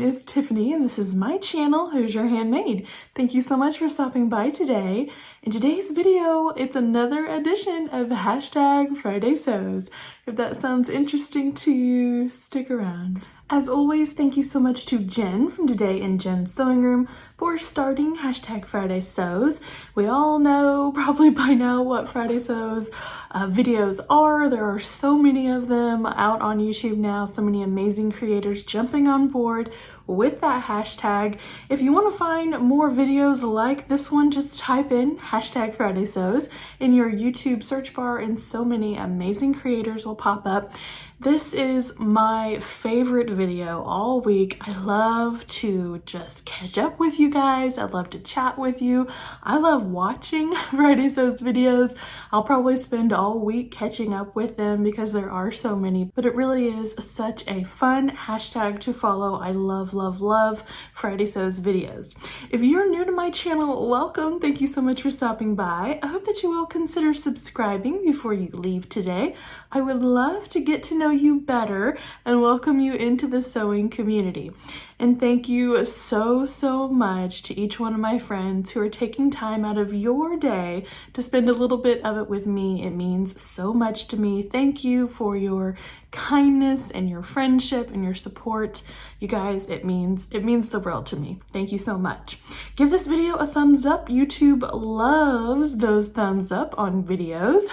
is Tiffany and this is my channel, Hoosier Handmade. Thank you so much for stopping by today. In today's video, it's another edition of hashtag Friday Sews. If that sounds interesting to you, stick around. As always, thank you so much to Jen from Today in Jen's Sewing Room for starting hashtag Friday Sews. We all know probably by now what Friday Sews videos are. There are so many of them out on YouTube now, so many amazing creators jumping on board with that hashtag. If you want to find more videos like this one, just type in hashtag Friday Sews in your YouTube search bar and so many amazing creators will pop up. This is my favorite video all week. I love to just catch up with you guys. I love to chat with you. I love watching Friday Sews videos. I'll probably spend all week catching up with them because there are so many, but it really is such a fun hashtag to follow. I love Friday Sews videos. If you're new to my channel, welcome. Thank you so much for stopping by. I hope that you will consider subscribing before you leave today. I would love to get to know you better and welcome you into the sewing community. And thank you so much to each one of my friends who are taking time out of your day to spend a little bit of it with me. It means so much to me. Thank you for your kindness and your friendship and your support. You guys, it means the world to me. Thank you so much. Give this video a thumbs up. YouTube loves those thumbs up on videos.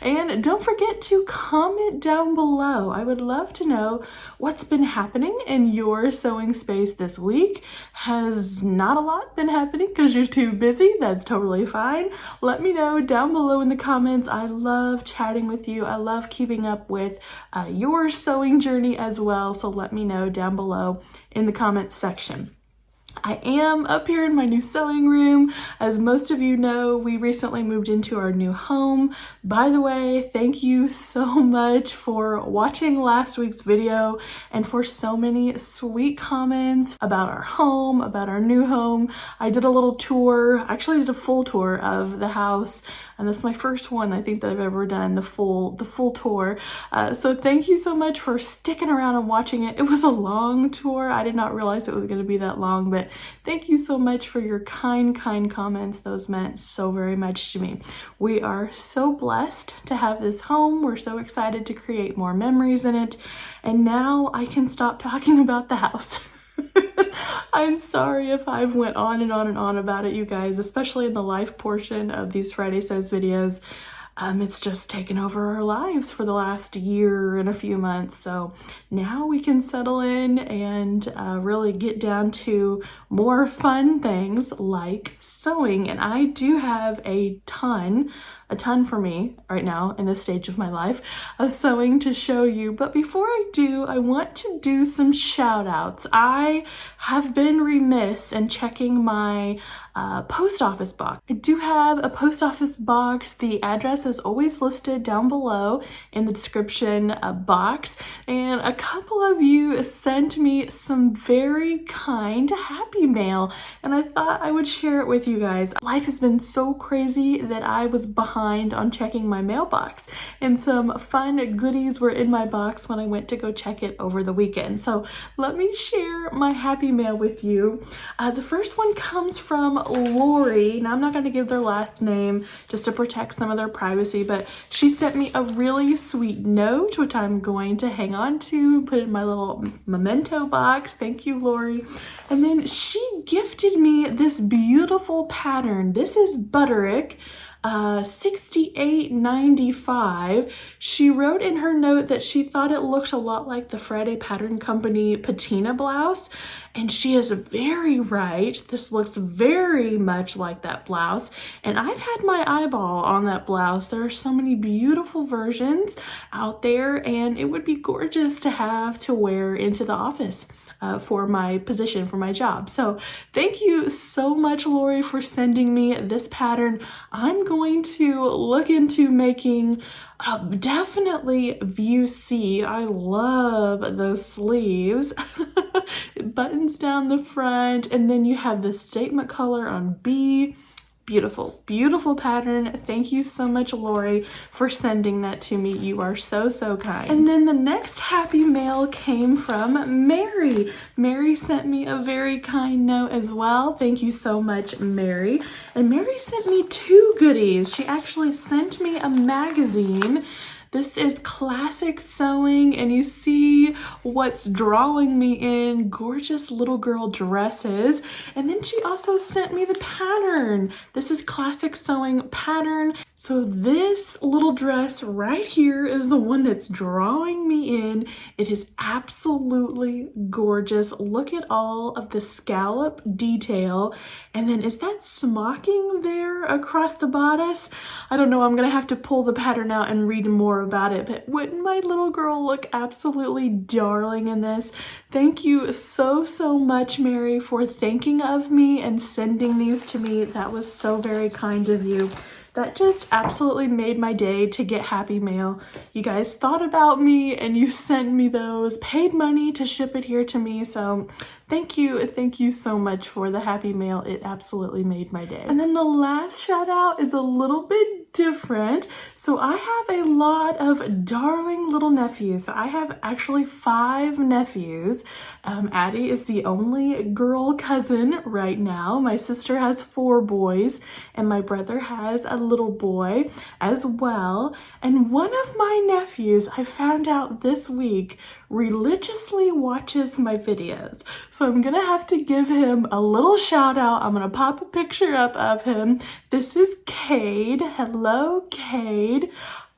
And don't forget to comment down below. I would love to know what's been happening in your sewing space this week. Has not a lot been happening because you're too busy? That's totally fine. Let me know down below in the comments. I love chatting with you. I love keeping up with your sewing journey as well. So let me know down below in the comments section. I am up here in my new sewing room. As most of you know, we recently moved into our new home. By the way, thank you so much for watching last week's video and for so many sweet comments about our home, about our new home. I did a little tour, actually did a full tour of the house. And that's my first one, I think, that I've ever done, the full tour. So thank you so much for sticking around and watching it. It was a long tour. I did not realize it was going to be that long, but thank you so much for your kind comments. Those meant so very much to me. We are so blessed to have this home. We're so excited to create more memories in it. And now I can stop talking about the house. I'm sorry if I've went on and on about it, you guys, especially in the life portion of these Friday Sews videos. It's just taken over our lives for the last year and a few months. So now we can settle in and really get down to more fun things like sewing. And I do have a ton for me right now in this stage of my life of sewing to show you. But before I do, I want to do some shout outs. I have been remiss in checking my post office box. I do have a post office box. The address is always listed down below in the description box. And a couple of you sent me some very kind happy mail. And I thought I would share it with you guys. Life has been so crazy that I was behind on checking my mailbox. And some fun goodies were in my box when I went to go check it over the weekend. So let me share my happy mail with you. The first one comes from Lori. Now I'm not going to give their last name just to protect some of their privacy, but she sent me a really sweet note, which I'm going to hang on to, put in my little memento box. Thank you, Lori. And then she gifted me this beautiful pattern. This is Butterick 6895. She wrote in her note that she thought it looked a lot like the Friday Pattern Company patina blouse, and she is very right. This looks very much like that blouse, and I've had my eyeball on that blouse. There are so many beautiful versions out there, and it would be gorgeous to have to wear into the office. For my position, for my job. So thank you so much, Lori, for sending me this pattern. I'm going to look into making definitely view C. I love those sleeves. Buttons down the front, and then you have the statement color on B. beautiful, beautiful pattern. Thank you so much, Lori, for sending that to me. You are so, so kind. And then the next happy mail came from Mary. Mary sent me a very kind note as well. Thank you so much, Mary. And Mary sent me 2 goodies. She actually sent me a magazine. This is Classic Sewing, and you see what's drawing me in, gorgeous little girl dresses. And then she also sent me the pattern. This is Classic Sewing pattern. So this little dress right here is the one that's drawing me in. It is absolutely gorgeous. Look at all of the scallop detail. And then is that smocking there across the bodice? I don't know, I'm gonna have to pull the pattern out and read more about it, but wouldn't my little girl look absolutely darling in this? Thank you so, so much, Mary, for thinking of me and sending these to me. That was so very kind of you. That just absolutely made my day to get happy mail. You guys thought about me and you sent me those, paid money to ship it here to me. So thank you so much for the happy mail. It absolutely made my day. And then the last shout out is a little bit different. So I have a lot of darling little nephews. So I have actually 5 nephews. Addie is the only girl cousin right now. My sister has 4 boys and my brother has a little boy as well. And one of my nephews, I found out this week, religiously watches my videos. So I'm gonna have to give him a little shout out. I'm gonna pop a picture up of him. This is Cade. Hello, Cade.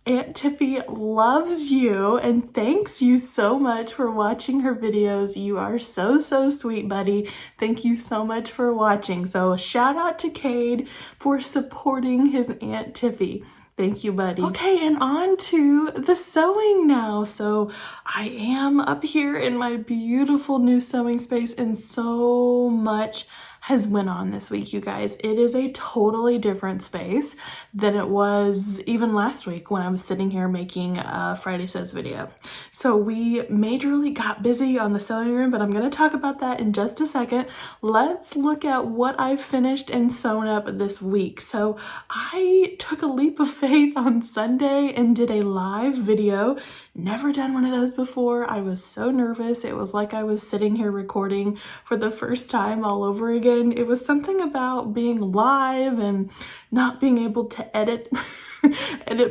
Aunt Tiffy loves you and thanks you so much for watching her videos. You are so, so sweet, buddy. Thank you so much for watching. So shout out to Cade for supporting his Aunt Tiffy. Thank you, buddy. Okay, and on to the sewing now. So I am up here in my beautiful new sewing space and so much has went on this week, you guys. It is a totally different space than it was even last week when I was sitting here making a Friday Sews video. So we majorly got busy on the sewing room, but I'm going to talk about that in just a second. Let's look at what I finished and sewn up this week. So I took a leap of faith on Sunday and did a live video. Never done one of those before. I was so nervous. It was like I was sitting here recording for the first time all over again. It was something about being live and not being able to edit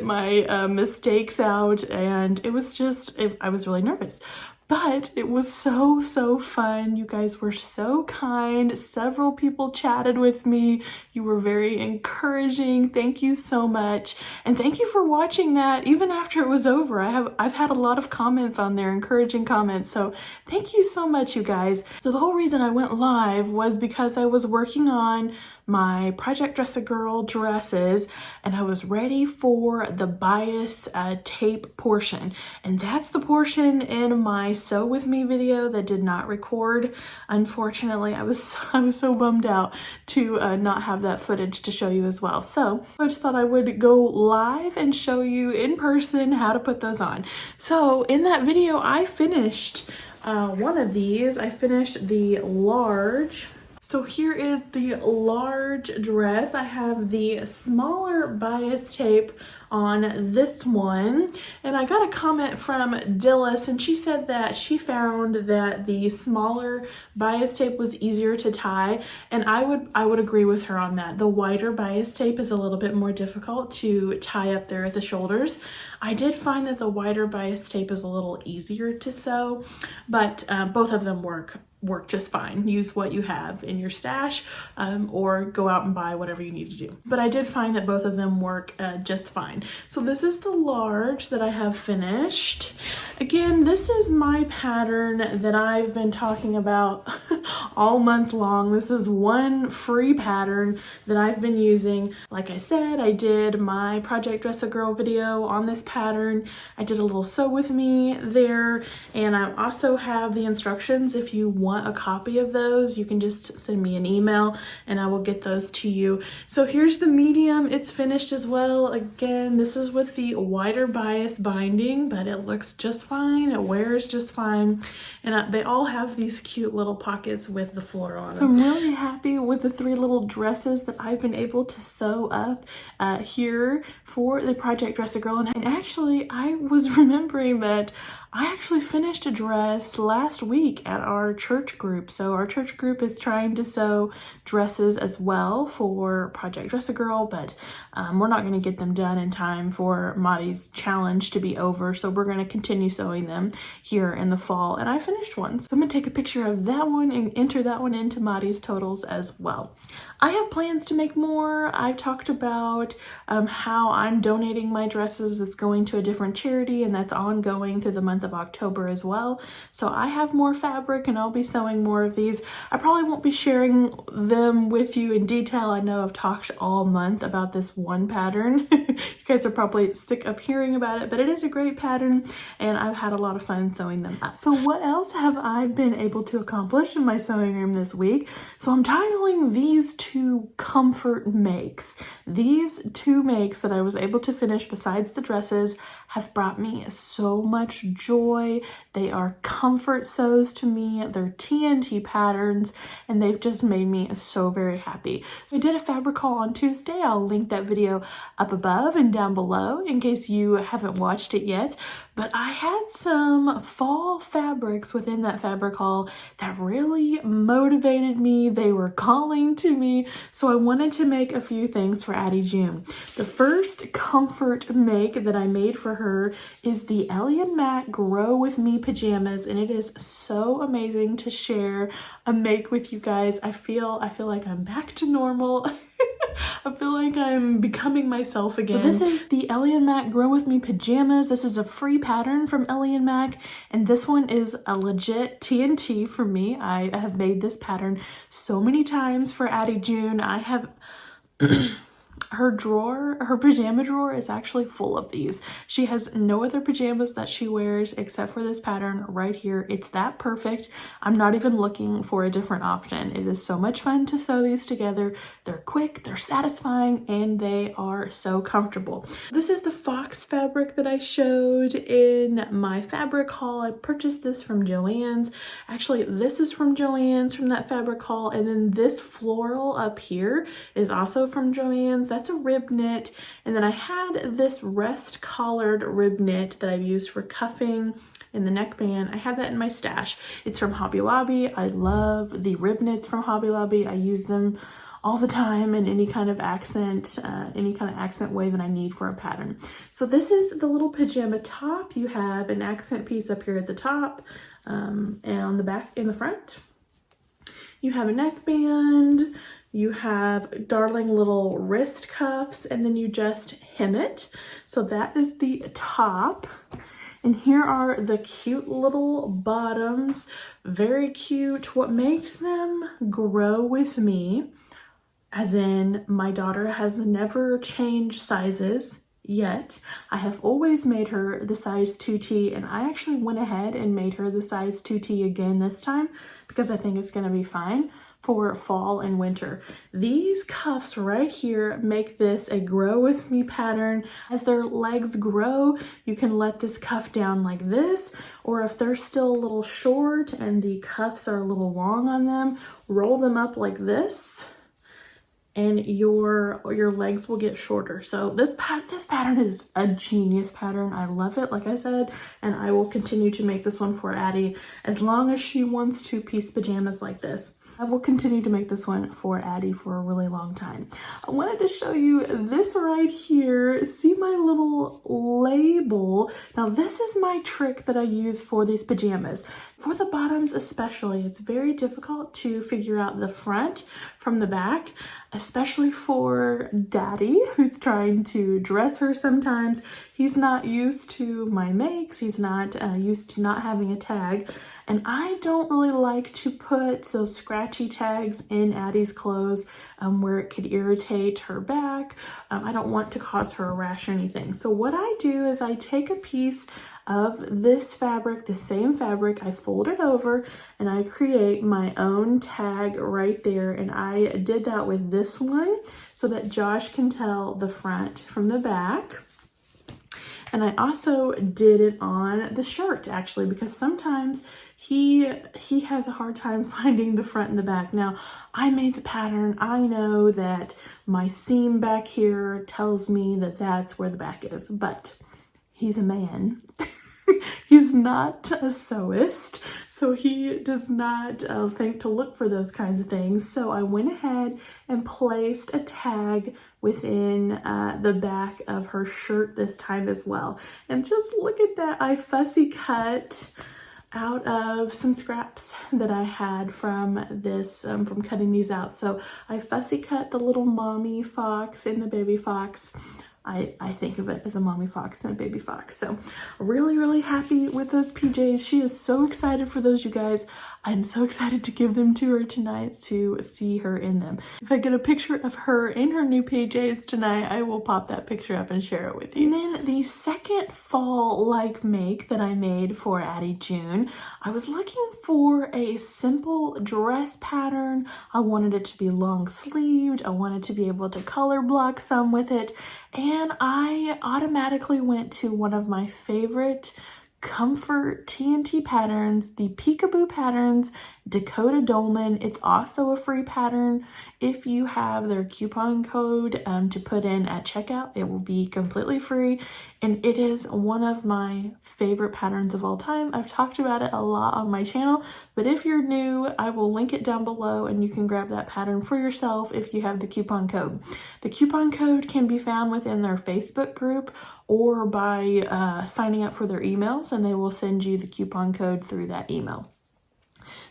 my mistakes out, and it was just, I was really nervous. But it was so, so fun. You guys were so kind. Several people chatted with me. You were very encouraging. Thank you so much. And thank you for watching that even after it was over. I've had a lot of comments on there, encouraging comments. So thank you so much, you guys. So the whole reason I went live was because I was working on my Project Dress a Girl dresses and I was ready for the bias tape portion. And that's the portion in my Sew With Me video that did not record. Unfortunately, I was so bummed out to not have that footage to show you as well. So I just thought I would go live and show you in person how to put those on. So in that video, I finished one of these. I finished the large. So here is the large dress. I have the smaller bias tape on this one, and I got a comment from Dillis, and she said that she found that the smaller bias tape was easier to tie, and I would agree with her on that. The wider bias tape is a little bit more difficult to tie up there at the shoulders. I did find that the wider bias tape is a little easier to sew, but both of them work just fine. Use what you have in your stash or go out and buy whatever you need to do. But I did find that both of them work just fine. So this is the large that I have finished. Again, this is my pattern that I've been talking about all month long. This is one free pattern that I've been using. Like I said, I did my Project Dress a Girl video on this pattern. I did a little Sew With Me there, and I also have the instructions. If you want a copy of those, you can just send me an email and I will get those to you. So here's the medium. It's finished as well. Again, pattern. This is with the wider bias binding, but it looks just fine. It wears just fine. And they all have these cute little pockets with the floral on them. So I'm really happy with the 3 little dresses that I've been able to sew up here for the Project Dress a Girl. And actually, I was remembering that I actually finished a dress last week at our church group. So our church group is trying to sew dresses as well for Project Dress a Girl, but we're not going to get them done in time for Maddie's challenge to be over. So we're going to continue sewing them here in the fall. And I finished one. So I'm going to take a picture of that one and enter that one into Maddie's totals as well. I have plans to make more. I've talked about how I'm donating my dresses. It's going to a different charity, and that's ongoing through the month of October as well. So I have more fabric and I'll be sewing more of these. I probably won't be sharing them with you in detail. I know I've talked all month about this one pattern. You guys are probably sick of hearing about it, but it is a great pattern and I've had a lot of fun sewing them up. So what else have I been able to accomplish in my sewing room this week? So I'm titling these 2 comfort makes. These 2 makes that I was able to finish besides the dresses have brought me so much joy. They are comfort sews to me. They're TNT patterns and they've just made me so very happy. So I did a fabric haul on Tuesday. I'll link that video up above and down below in case you haven't watched it yet. But I had some fall fabrics within that fabric haul that really motivated me. They were calling to me. So I wanted to make a few things for Addie June. The first comfort make that I made for her is the Ellie and Matt Grow With Me pajamas. And it is so amazing to share a make with you guys. I feel like I'm back to normal. I feel like I'm becoming myself again. So this is the Ellie and Mac Grow With Me pajamas. This is a free pattern from Ellie and Mac, and this one is a legit TNT for me. I have made this pattern so many times for Addie June. I have her pajama drawer is actually full of these. She has no other pajamas that she wears except for this pattern right here. It's that perfect. I'm not even looking for a different option. It is so much fun to sew these together. They're quick, they're satisfying, and they are so comfortable. This is the fox fabric that I showed in my fabric haul. I purchased this from Joann's. Actually, this is from Joann's from that fabric haul, and then this floral up here is also from Joann's. That's a rib knit. And then I had this rest collared rib knit that I've used for cuffing in the neckband. I have that in my stash. It's from Hobby Lobby. I love the rib knits from Hobby Lobby. I use them all the time in any kind of accent way that I need for a pattern. So this is the little pajama top. You have an accent piece up here at the top and on the back in the front. You have a neckband. You have darling little wrist cuffs, and then you just hem it. So that is the top. And here are the cute little bottoms. Very cute. What makes them grow with me, as in my daughter has never changed sizes yet. I have always made her the size 2T, and I actually went ahead and made her the size 2T again this time because I think it's going to be fine for fall and winter. These cuffs right here make this a grow with me pattern. As their legs grow, you can let this cuff down like this, or if they're still a little short and the cuffs are a little long on them, roll them up like this and your legs will get shorter. So this pattern is a genius pattern. I love it, like I said, and I will continue to make this one for Addie as long as she wants 2-piece pajamas like this. I will continue to make this one for Addie for a really long time. I wanted to show you this right here. See my little label? Now this is my trick that I use for these pajamas. For the bottoms especially, it's very difficult to figure out the front from the back, especially for Daddy, who's trying to dress her sometimes. He's not used to my makes. He's not used to not having a tag. And I don't really like to put those scratchy tags in Addie's clothes where it could irritate her back. I don't want to cause her a rash or anything. So what I do is I take a piece of this fabric, the same fabric, I fold it over and I create my own tag right there. And I did that with this one so that Josh can tell the front from the back. And I also did it on the shirt actually, because sometimes he has a hard time finding the front and the back. Now, I made the pattern. I know that my seam back here tells me that that's where the back is, but he's a man. He's not a sewist, so he does not think to look for those kinds of things. So I went ahead and placed a tag within the back of her shirt this time as well. And just look at that. I fussy cut out of some scraps that I had from this, from cutting these out. So I fussy cut the little mommy fox and the baby fox. I think of it as a mommy fox and a baby fox. So really, really happy with those PJs. She is so excited for those, you guys. I'm so excited to give them to her tonight to see her in them. If I get a picture of her in her new PJs tonight, I will pop that picture up and share it with you. And then the second fall-like make that I made for Addie June, I was looking for a simple dress pattern. I wanted it to be long sleeved. I wanted to be able to color block some with it. And I automatically went to one of my favorite comfort TNT patterns, the Peekaboo Patterns Dakota Dolman. It's also a free pattern. If you have their coupon code to put in at checkout, it will be completely free. And it is one of my favorite patterns of all time. I've talked about it a lot on my channel, but if you're new, I will link it down below and you can grab that pattern for yourself if you have the coupon code. The coupon code can be found within their Facebook group or by signing up for their emails, and they will send you the coupon code through that email.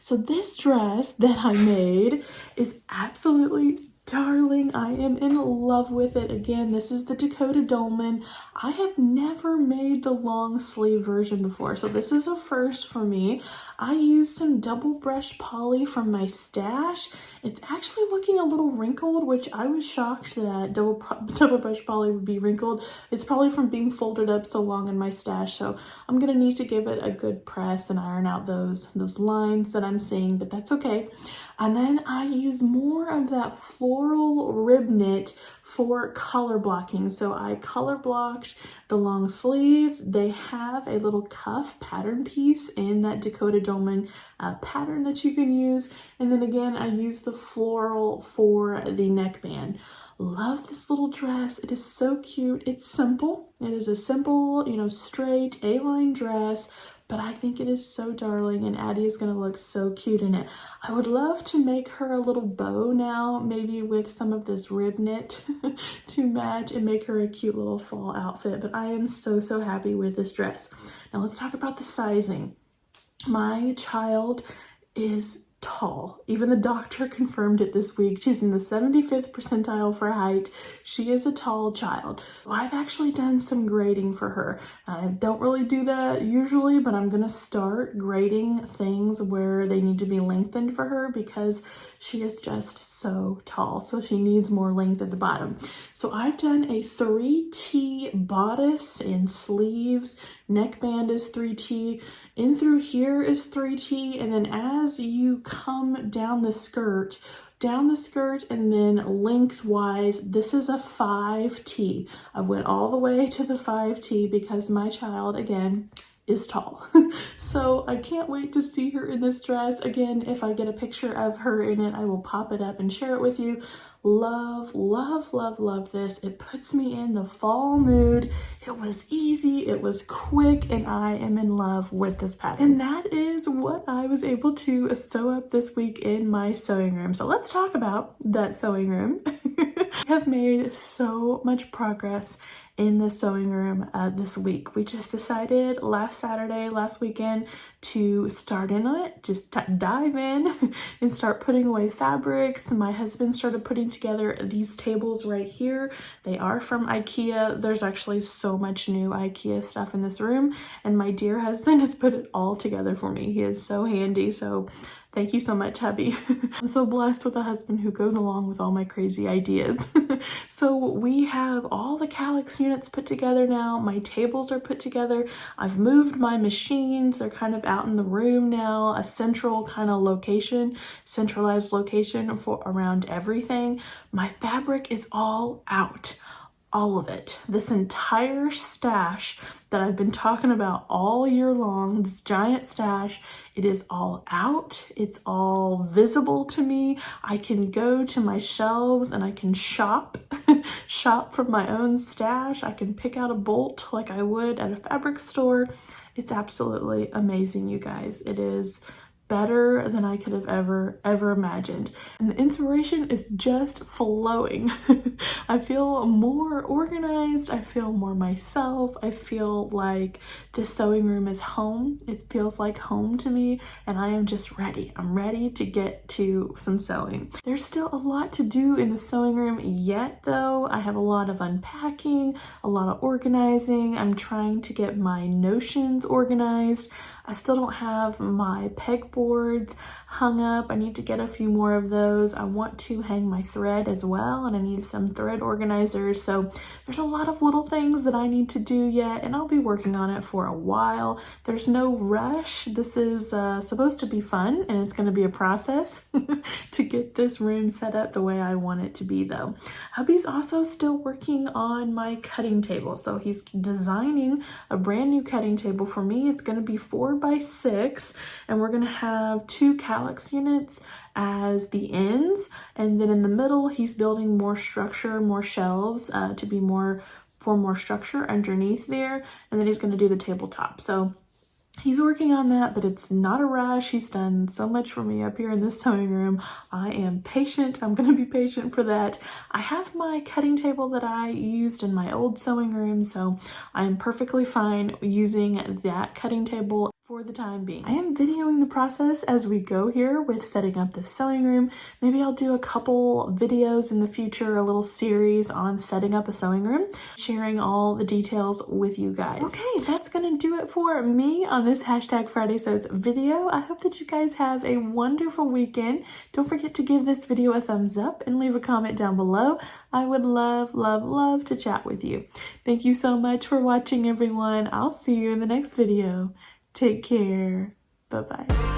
So this dress that I made is absolutely darling. I am in love with it. Again, this is the Dakota Dolman. I have never made the long sleeve version before, so this is a first for me. I used some double brush poly from my stash. It's actually looking a little wrinkled, which I was shocked that double brush poly would be wrinkled. It's probably from being folded up so long in my stash, so I'm gonna need to give it a good press and iron out those lines that I'm seeing, but that's okay. And then I use more of that floral rib knit for color blocking. So I color blocked the long sleeves. They have a little cuff pattern piece in that Dakota Dolman pattern that you can use. And then again, I use the floral for the neckband. Love this little dress. It is so cute. It's simple. It is a simple, straight A-line dress, but I think it is so darling, and Addie is going to look so cute in it. I would love to make her a little bow now, maybe with some of this rib knit to match and make her a cute little fall outfit, but I am so, so happy with this dress. Now let's talk about the sizing. My child is tall. Even the doctor confirmed it this week. She's in the 75th percentile for height. She is a tall child. I've actually done some grading for her. I don't really do that usually, but I'm gonna start grading things where they need to be lengthened for her because she is just so tall. So she needs more length at the bottom. So I've done a 3T bodice and sleeves. Neckband is 3T. In through here is 3T, and then as you come down the skirt and then lengthwise, this is a 5T. I went all the way to the 5T because my child, again, is tall. So I can't wait to see her in this dress. Again, if I get a picture of her in it, I will pop it up and share it with you. Love, love, love, love this. It puts me in the fall mood. It was easy, it was quick, and I am in love with this pattern. And that is what I was able to sew up this week in my sewing room. So let's talk about that sewing room. I have made so much progress in the sewing room this week. We just decided last weekend, to start in on it, just dive in and start putting away fabrics. My husband started putting together these tables right here. They are from IKEA. There's actually so much new IKEA stuff in this room, and my dear husband has put it all together for me. He is so handy, so thank you so much, hubby. I'm so blessed with a husband who goes along with all my crazy ideas. So we have all the calyx units put together now. My tables are put together. I've moved my machines. They're kind of out in the room now, a central kind of location, centralized location for around everything. My fabric is all out. all of it. This entire stash that I've been talking about all year long, this giant stash, it is all out. It's all visible to me. I can go to my shelves and I can shop, shop from my own stash. I can pick out a bolt like I would at a fabric store. It's absolutely amazing, you guys. It is better than I could have ever imagined. And the inspiration is just flowing. I feel more organized. I feel more myself. I feel like this sewing room is home. It feels like home to me, and I am just ready. I'm ready to get to some sewing. There's still a lot to do in the sewing room yet though. I have a lot of unpacking, a lot of organizing. I'm trying to get my notions organized. I still don't have my pegboards hung up. I need to get a few more of those. I want to hang my thread as well, and I need some thread organizers. So there's a lot of little things that I need to do yet, and I'll be working on it for a while. There's no rush. This is supposed to be fun, and it's going to be a process to get this room set up the way I want it to be though. Hubby's also still working on my cutting table. So he's designing a brand new cutting table for me. It's going to be 4x6, and we're going to have 2 calyx units as the ends, and then in the middle he's building more structure, more shelves to be more structure underneath there, and then he's going to do the tabletop. So he's working on that, but it's not a rush. He's done so much for me up here in this sewing room. I am patient. I'm going to be patient for that. I have my cutting table that I used in my old sewing room, so I am perfectly fine using that cutting table for the time being. I am videoing the process as we go here with setting up the sewing room. Maybe I'll do a couple videos in the future, a little series on setting up a sewing room, sharing all the details with you guys. Okay, that's gonna do it for me on this hashtag Friday Sews video. I hope that you guys have a wonderful weekend. Don't forget to give this video a thumbs up and leave a comment down below. I would love to chat with you. Thank you so much for watching, everyone. I'll see you in the next video. Take care. Bye-bye.